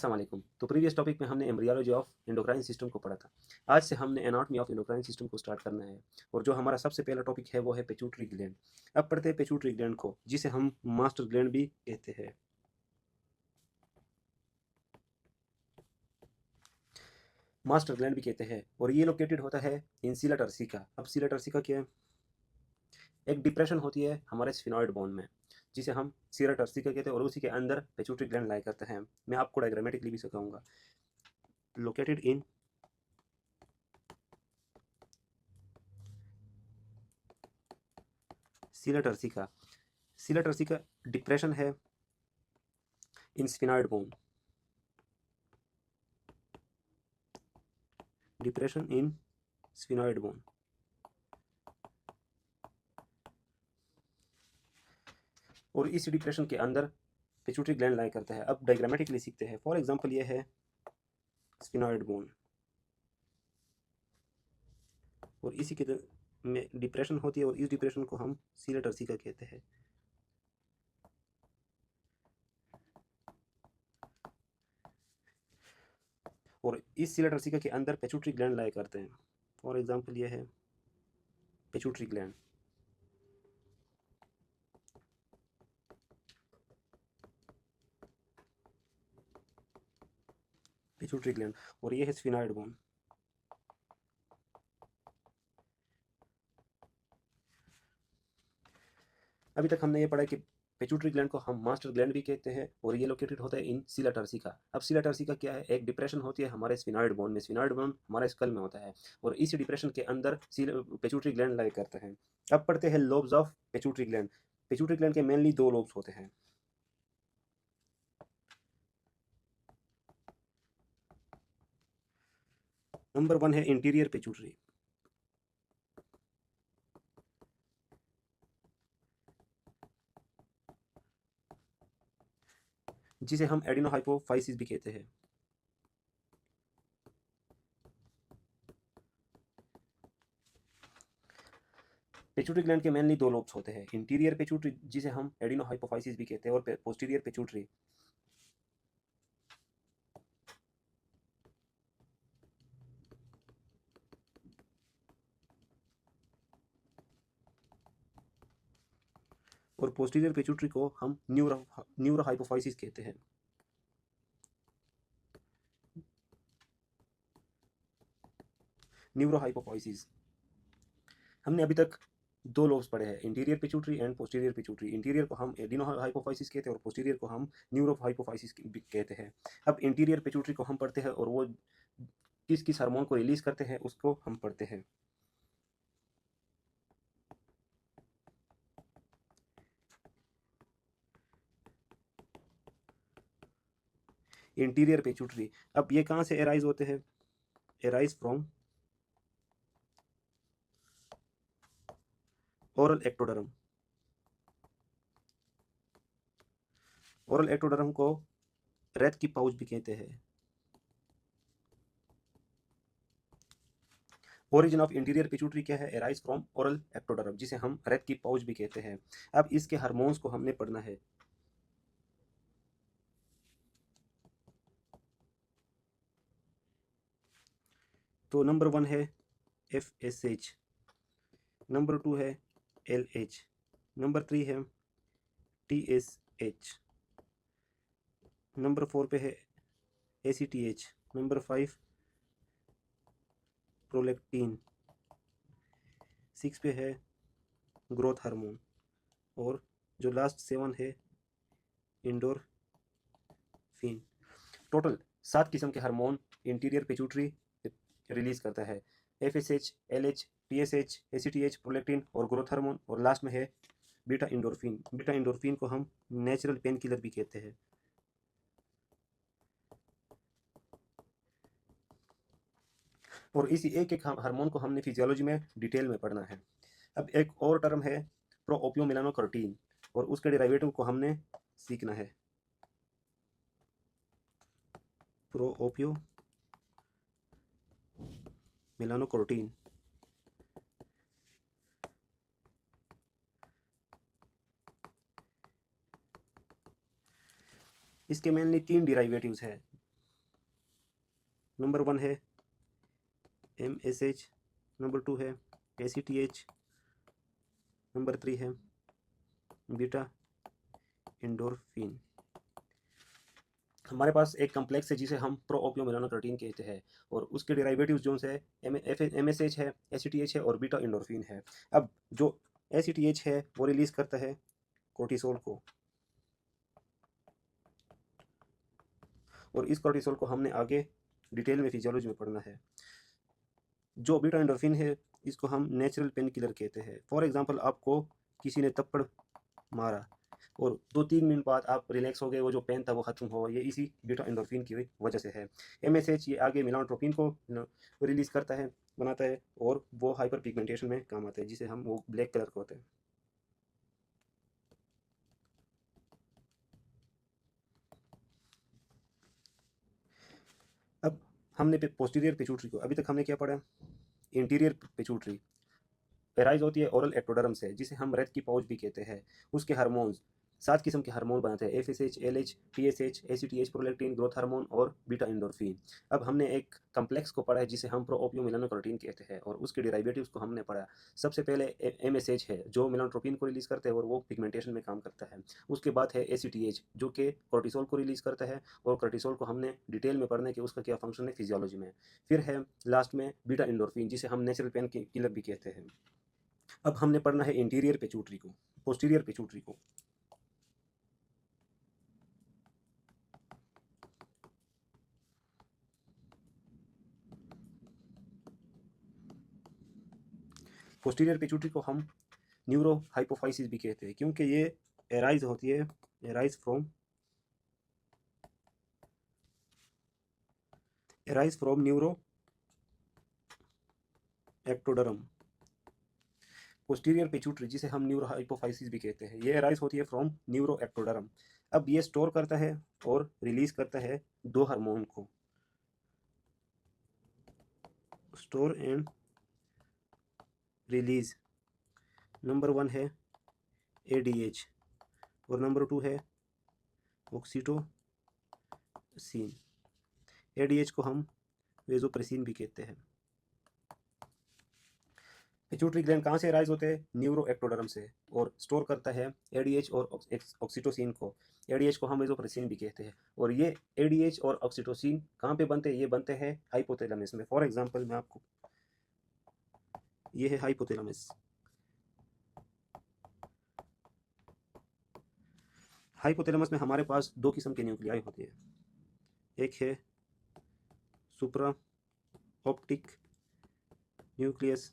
अस्सलाम वालेकुम। तो प्रीवियस टॉपिक में हमने एम्ब्रियोलॉजी ऑफ एंडोक्राइन सिस्टम को पढ़ा था। आज से हमने एनाटॉमी ऑफ एंडोक्राइन सिस्टम को स्टार्ट करना है और जो हमारा सबसे पहला टॉपिक है वो है पिट्यूटरी ग्लैंड। अब पढ़ते हैं पिट्यूटरी ग्लैंड को, जिसे हम मास्टर ग्लैंड भी कहते हैं। मास्टर ग्लैंड भी कहते हैं और ये लोकेटेड होता है इन सीला टर्सिका। अब सीला टर्सिका क्या है? एक डिप्रेशन होती है हमारे स्फिनॉइड बोन में, जिसे हम सीरा टर्सिका कहते हैं और उसी के अंदर पिट्यूटरी ग्लैंड लाई करते हैं। मैं आपको डायग्रामेटिकली भी सिखाऊंगा। लोकेटेड इन सीला टर्सिका। सीला टर्सिका डिप्रेशन है in sphenoid bone. Depression in sphenoid bone. और इस डिप्रेशन के अंदर पिट्यूटरी ग्लैंड लाई करता है। अब डायग्रामेटिकली सीखते हैं। फॉर एग्जांपल ये है स्फिनॉइड बोन और इसी के में डिप्रेशन होती है और इस डिप्रेशन को हम सीला टर्सिका कहते हैं। और इस सीला टर्सिका के अंदर पिट्यूटरी ग्लैंड लाई करते हैं। फॉर एग्जांपल ये है पिट्यूटरी ग्लैंड। पिट्यूटरी ग्लैंड और ये है स्फिनॉइड बोन। अभी तक हमने ये पढ़ा कि पिट्यूटरी ग्लैंड को हम मास्टर ग्लैंड भी कहते हैं और ये लोकेटेड होता है इन सीला टर्सिका। अब सीला टर्सिका क्या है? एक डिप्रेशन होती है हमारे स्फिनॉइड बोन में। स्फिनॉइड बोन हमारे स्कल में होता है और इस डिप्रेशन के अंदर पिट्यूटरी ग्लैंड लाई करते हैं। अब पढ़ते हैं lobes of pituitary gland. Pituitary gland के मेनली दो लोब्स होते हैं। नंबर वन है इंटीरियर पिट्यूटरी, जिसे हम एडिनोहाइपोफाइसिस भी कहते हैं। पिट्यूटरी ग्लैंड के मेनली दो लोब्स होते हैं, इंटीरियर पिट्यूटरी जिसे हम एडिनोहाइपोफाइसिस भी कहते हैं और पोस्टीरियर पिट्यूटरी। और पोस्टीरियर पिट्यूटरी को हम न्यूरोहाइपोफाइसिस कहते हैं। न्यूरोहाइपोफाइसिस। हमने अभी तक दो लोब्स पढ़े हैं, interior pituitary and posterior pituitary. Interior को हम एडिनोहाइपोफाइसिस कहते हैं और पोस्टीरियर को हम न्यूरोहाइपोफाइसिस कहते हैं। अब इंटीरियर पिट्यूटरी को हम पढ़ते हैं और वो किस किस हार्मोन को रिलीज करते हैं उसको हम पढ़ते हैं। इंटीरियर पिट्यूटरी, अब ये कहाँ से एराइज होते हैं? Arise from oral ectoderm. Oral ectoderm को रेत की पाउच भी कहते हैं। ओरिजिन ऑफ इंटीरियर पिट्यूटरी क्या है? एराइज फ्रॉम ओरल एक्टोडर्म, जिसे हम रेत की पाउच भी कहते हैं। अब इसके हार्मोन्स को हमने पढ़ना है। तो नंबर वन है FSH, नंबर टू है LH, नंबर थ्री है TSH, नंबर फोर पे है ACTH, number five prolactin, six पे है ग्रोथ हार्मोन और जो लास्ट सेवन है इंडोरफिन। टोटल 7 किस्म के हार्मोन इंटीरियर पिट्यूटरी रिलीज करता है। FSH, LH, TSH, ACTH, prolactin और ग्रोथ हार्मोन, और लास्ट में है बीटा इंडोरफिन। बीटा इंडोरफिन को हम नेचुरल पेन किलर भी कहते हैं। और इसी एक एक हार्मोन को हमने फिजियोलॉजी में डिटेल में पढ़ना है। अब एक और टर्म है प्रोओपियो मेलानोकर्टीन और उसके डेरिवेटिव को हमने सीखना है। प्रोओपियो मेलानोकर्टीन, इसके मेनली तीन डिराइवेटिव्स हैं। नंबर 1 है MSH, नंबर 2 है ACTH, नंबर 3 है बीटा एंडोर्फिन। हमारे पास एक कम्प्लेक्स है जिसे हम प्रोओपियोमेलानोप्रोटीन कहते हैं और उसके डेरिवेटिव्स जो है MSH है, ACTH है और बीटा एंडोर्फिन है। अब जो ACTH है वो रिलीज करता है कोर्टिसोल को, और इस कोर्टिसोल को हमने आगे डिटेल में फिजियोलॉजी में पढ़ना है। जो बीटा एंडोर्फिन है इसको हम नेचुरल पेन किलर कहते हैं। फॉर एग्जांपल आपको किसी ने थप्पड़ मारा और 2-3 मिनट बाद आप रिलैक्स हो गए, वो जो पेन था वो खत्म हो, ये इसी बीटा एंडोर्फिन की वजह से है। MSH ये आगे मेलाटोनिन को रिलीज करता है, बनाता है, और वो हाइपर पिगमेंटेशन में काम आता है, जिसे हम वो ब्लैक कलर का होता है। अब हमने पोस्टीरियर पिट्यूटरी को, अभी तक हमने क्या पढ़ा? इंटीरियर पिट्यूटरी एराइज होती है ओरल एक्टोडर्म से, जिसे हम रेत की पाउच भी कहते हैं। उसके हार्मोन्स 7 किस्म के हार्मोन बनाते हैं, FSH, LH, TSH, ACTH, prolactin, growth hormone और बीटा एंडोर्फिन। अब हमने एक कम्प्लेक्स को पढ़ा है जिसे हम प्रोओपियोमेलानोप्रोटीन कहते हैं और उसके डेरिवेटिव्स को हमने पढ़ा। सबसे पहले MSH है जो मेलाटोनिन को रिलीज करता है और वो पिगमेंटेशन में काम करता है। उसके बाद है ACTH जो कि कोर्टिसोल को रिलीज करता है, और कोर्टिसोल को हमने डिटेल में पढ़ना है कि उसका क्या फंक्शन है फिजियोलॉजी में। फिर है लास्ट में बीटा एंडोर्फिन जिसे हम नेचुरल पेन किलर भी कहते हैं। अब हमने पढ़ना है इंटीरियर पिट्यूटरी को, पोस्टीरियर पिट्यूटरी को। पोस्टीरियर पिट्यूटरी को हम न्यूरो हाइपोफाइसिस भी कहते हैं, क्योंकि ये एराइज होती है, arise from neuro ectoderm. Posterior pituitary जिसे हम न्यूरो हाइपोफाइसिस भी कहते हैं, ये एराइज होती है फ्रॉम न्यूरो एक्टोडर्म। अब ये स्टोर करता है और रिलीज करता है 2 हार्मोन को, स्टोर एंड रिलीज। नंबर 1 है ADH और नंबर 2 है ऑक्सीटोसिन। ADH को हम वेजोप्रेसिन भी कहते हैं। पिट्यूटरी ग्लैंड कहाँ से राइज होते हैं? न्यूरो एक्टोडर्म से, और स्टोर करता है ADH और ऑक्सीटोसिन को। ADH को हम वेजोप्रेसिन भी कहते हैं, और ये ADH और ऑक्सीटोसिन कहाँ पे बनते हैं? ये बनते हैं हाइपोथैलेमस में। फॉर एग्जांपल मैं आपको, ये है हाइपोथैलेमस। हाइपोथैलेमस में हमारे पास 2 किस्म के न्यूक्लियाई होते हैं, एक है सुप्रा ऑप्टिक न्यूक्लियस,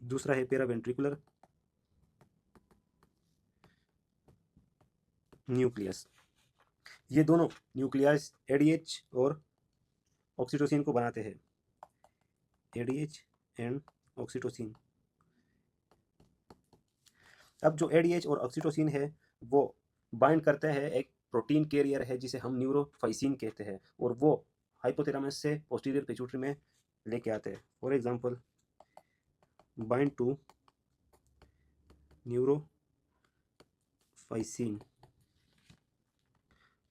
दूसरा है पेरावेंट्रिकुलर न्यूक्लियस। ये दोनों न्यूक्लियस ADH और ऑक्सीटोसिन को बनाते हैं, ADH एंड ऑक्सीटोसिन। अब जो ADH और ऑक्सीटोसिन है वो बाइंड करते हैं एक प्रोटीन कैरियर है जिसे हम न्यूरोफाइसिन कहते हैं, और वो हाइपोथैलेमस से पोस्टीरियर पिट्यूटरी में लेके आते हैं। For example bind to neurophysin,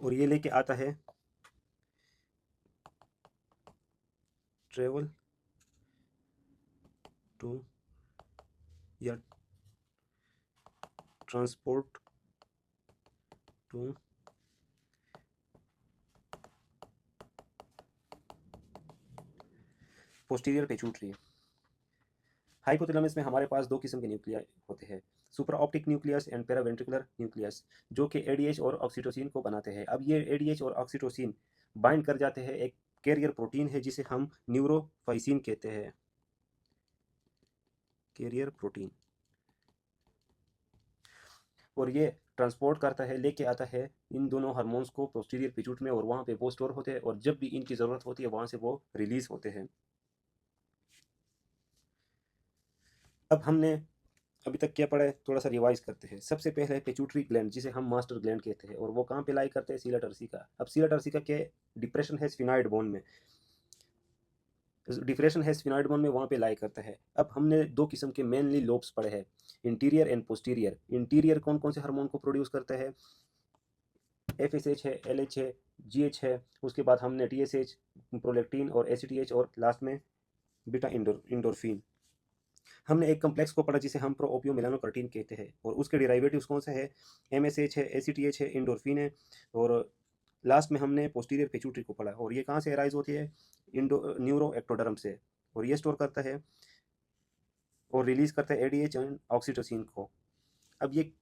और ये लेके आता है ट्रेवल टू या transport to posterior pituitary. Hypothalamus में हमारे पास 2 किस्म के न्यूक्लियाई होते हैं, supraoptic nucleus and paraventricular nucleus, जो कि ADH और ऑक्सीटोसिन को बनाते हैं। अब ये ADH और ऑक्सीटोसिन बाइंड कर जाते हैं एक कैरियर प्रोटीन है जिसे हम न्यूरोफाइसिन कहते हैं, कैरियर प्रोटीन, और ये ट्रांसपोर्ट करता है, लेके आता है इन दोनों हार्मोन्स को पोस्टीरियर पिट्यूटरी में, और वहाँ पे वो स्टोर होते हैं, और जब भी इनकी ज़रूरत होती है वहाँ से वो रिलीज होते हैं। अब हमने अभी तक क्या पढ़ा है, थोड़ा सा रिवाइज करते हैं। सबसे पहले है पिट्यूटरी ग्लैंड जिसे हम मास्टर ग्लैंड कहते हैं, और वो कहाँ पे लाई करते हैं? सीला टर्सिका। अब सीला टर्सिका के डिप्रेशन है स्फिनॉइड बोन में, डिप्रेशन है स्फिनॉइड बोन में, वहाँ पे लाई करता है। अब हमने 2 किस्म के मेनली लोब्स पढ़े हैं, इंटीरियर एंड पोस्टीरियर। इंटीरियर कौन कौन से हार्मोन को प्रोड्यूस करता है? FSH है, LH है, GH है, उसके बाद हमने TSH, प्रोलेक्टिन और ACTH और लास्ट में बीटा इंडोर्फिन। हमने एक कम्प्लेक्स को पढ़ा जिसे हम प्रोओपियो मेलानोकर्टीन कहते हैं और उसके डिराइवेटिव्स कौन से है, MSH है, ACTH है, इंडोर्फिन है और लास्ट में हमने पोस्टीरियर पिट्यूटरी को पढ़ा और ये कहाँ से अराइज होती है, न्यूरो एक्टोडर्म से, और ये स्टोर करता है और रिलीज करता है ADH एंड ऑक्सीटोसिन को। अब ये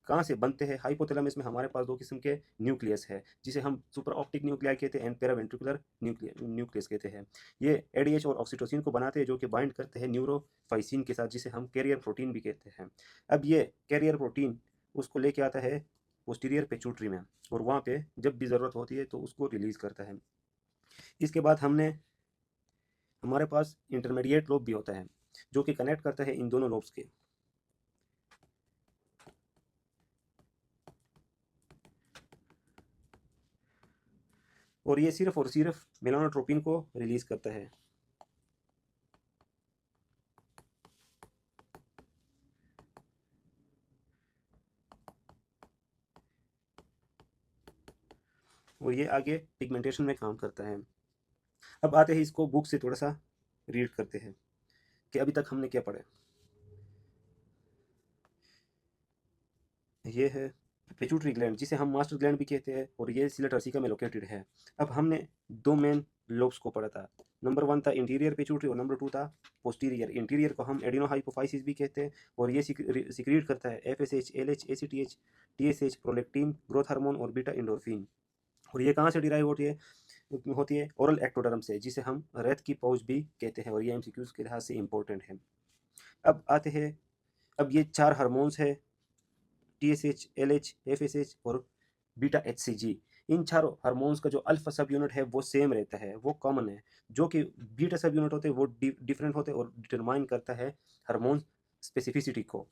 कहाँ से बनते हैं, हाइपोथैलेमस में हमारे पास दो किस्म के न्यूक्लियस है जिसे हम सुपर ऑप्टिक न्यूक्लियाई कहते हैं एंड पेरावेंट्रिकुलर न्यूक्लियस कहते हैं। ये एडीएच और ऑक्सीटोसिन को बनाते हैं जो कि बाइंड करते हैं न्यूरोफाइसिन के साथ जिसे हम कैरियर प्रोटीन भी कहते हैं। अब ये कैरियर प्रोटीन उसको लेके आता है पोस्टीरियर पिट्यूटरी में और वहाँ पे जब भी ज़रूरत होती है तो उसको रिलीज करता है। इसके बाद हमारे पास इंटरमीडिएट लोब भी होता है जो कि कनेक्ट करता है इन दोनों लोब्स के। और ये सिर्फ और सिर्फ मेलानोट्रोपिन को रिलीज करता है। और ये आगे पिगमेंटेशन में काम करता है। अब आते हैं इसको बुक से थोड़ा सा रीड करते हैं कि अभी तक हमने क्या पढ़ा। ये है पिट्यूटरी ग्लैंड जिसे हम मास्टर ग्लैंड भी कहते हैं और ये सिलेट अर्सिका में लोकेटेड है। अब हमने दो मेन लोब्स को पढ़ा था, नंबर 1 था इंटीरियर पिट्यूटरी और नंबर 2 था पोस्टीरियर। इंटीरियर को हम एडिनोहाइपोफाइसिस भी कहते हैं और ये सिक्रीट करता है FSH, LH, ACTH, TSH, prolactin, growth hormone और बीटा इंडोर्फिन। और ये कहाँ से डिराइव होती है ओरल एक्टोडर्म से जिसे हम रेत की पाउच भी कहते हैं और ये MCQs के लिहाज से इंपॉर्टेंट है। अब आते हैं, अब ये 4 हार्मोन्स है TSH, LH, FSH और बीटा HCG। इन चारों हार्मोन्स का जो अल्फा सब यूनिट है वो सेम रहता है, वो कॉमन है। जो कि बीटा सब यूनिट होते हैं वो डिफरेंट होते हैं और डिटरमाइन करता है हार्मोन स्पेसिफिसिटी को।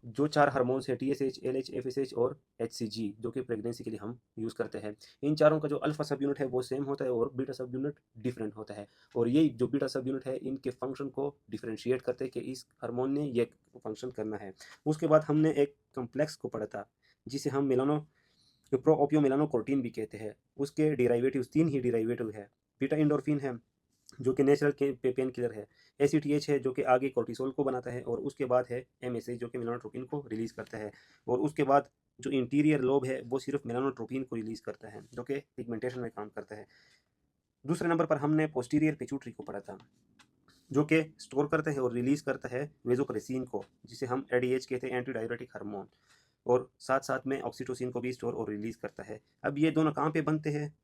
जो 4 हार्मोन्स है TSH, LH, FSH और HCG जो कि प्रेगनेंसी के लिए हम यूज़ करते हैं, इन चारों का जो अल्फा सब यूनिट है वो सेम होता है और बीटा सब यूनिट डिफरेंट होता है। और ये जो बीटा सब यूनिट है इनके फंक्शन को डिफरेंशिएट करते हैं कि इस हार्मोन ने ये फंक्शन करना है। उसके बाद हमने एक कम्प्लेक्स को पढ़ा था जिसे हम प्रोओपियो मेलानोकॉर्टिन भी कहते हैं। उसके डिराइवेटिव 3 ही डिराइवेटिव है। बीटा इंडोर्फिन है जो कि नेचुरल पेन किलर है, ACTH है जो कि आगे कोर्टिसोल को बनाता है और उसके बाद है MSH जो कि मेलानोट्रोपिन को रिलीज करता है। और उसके बाद जो इंटीरियर लोब है वो सिर्फ मेलानोट्रोपिन को रिलीज करता है जो कि पिगमेंटेशन में काम करता है। दूसरे नंबर पर हमने पोस्टीरियर पिट्यूटरी को पढ़ा था जो कि स्टोर करता है और रिलीज करता है वेजोप्रेसिन को जिसे हम ADH कहते हैं, एंटी डायरेटिक हार्मोन, और साथ साथ में ऑक्सीटोसिन को भी स्टोर और रिलीज करता है। अब ये दोनों कहाँ पे बनते हैं,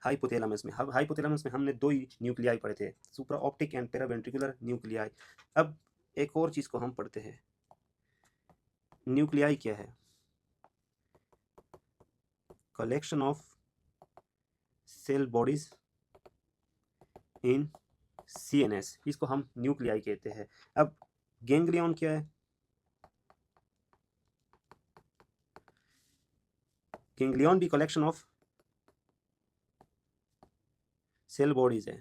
हाइपोथैलेमस में। हाइपोथैलेमस में हमने दो ही न्यूक्लियाई पढ़े थे, सुप्रा ऑप्टिक एंड पेरावेंट्रिकुलर न्यूक्लियाई। अब एक और चीज को हम पढ़ते हैं, न्यूक्लियाई क्या है, collection of cell bodies in CNS, इसको हम न्यूक्लियाई कहते हैं। अब गैंग्लियन क्या है, गैंग्लियन भी कलेक्शन ऑफ सेल बॉडीज है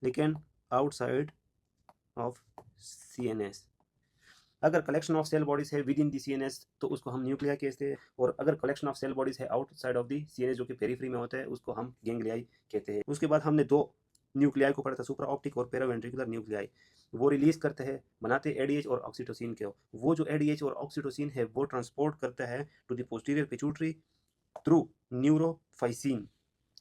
लेकिन आउटसाइड ऑफ CNS। अगर कलेक्शन ऑफ सेल बॉडीज है विद इन दी CNS तो उसको हम न्यूक्लियाई कहते हैं, और अगर कलेक्शन ऑफ सेल बॉडीज है आउटसाइड ऑफ दी CNS जो कि पेरिफेरी में होता है उसको हम गैंग्लियाई कहते हैं। उसके बाद हमने दो न्यूक्लियाई को पढ़ा था, सुप्रा ऑप्टिक और पेरावेंट्रिकुलर न्यूक्लियाई। वो रिलीज करते हैं, बनाते ADH और ऑक्सीटोसिन के। वो जो ADH और ऑक्सीटोसिन है वो ट्रांसपोर्ट करता है to the posterior pituitary through neurophysin.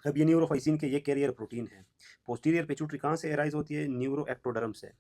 अब ये न्यूरोफाइसिन के ये कैरियर प्रोटीन है। पोस्टीरियर पिट्यूटरी कहाँ से अराइज होती है, न्यूरो एक्टोडर्म से।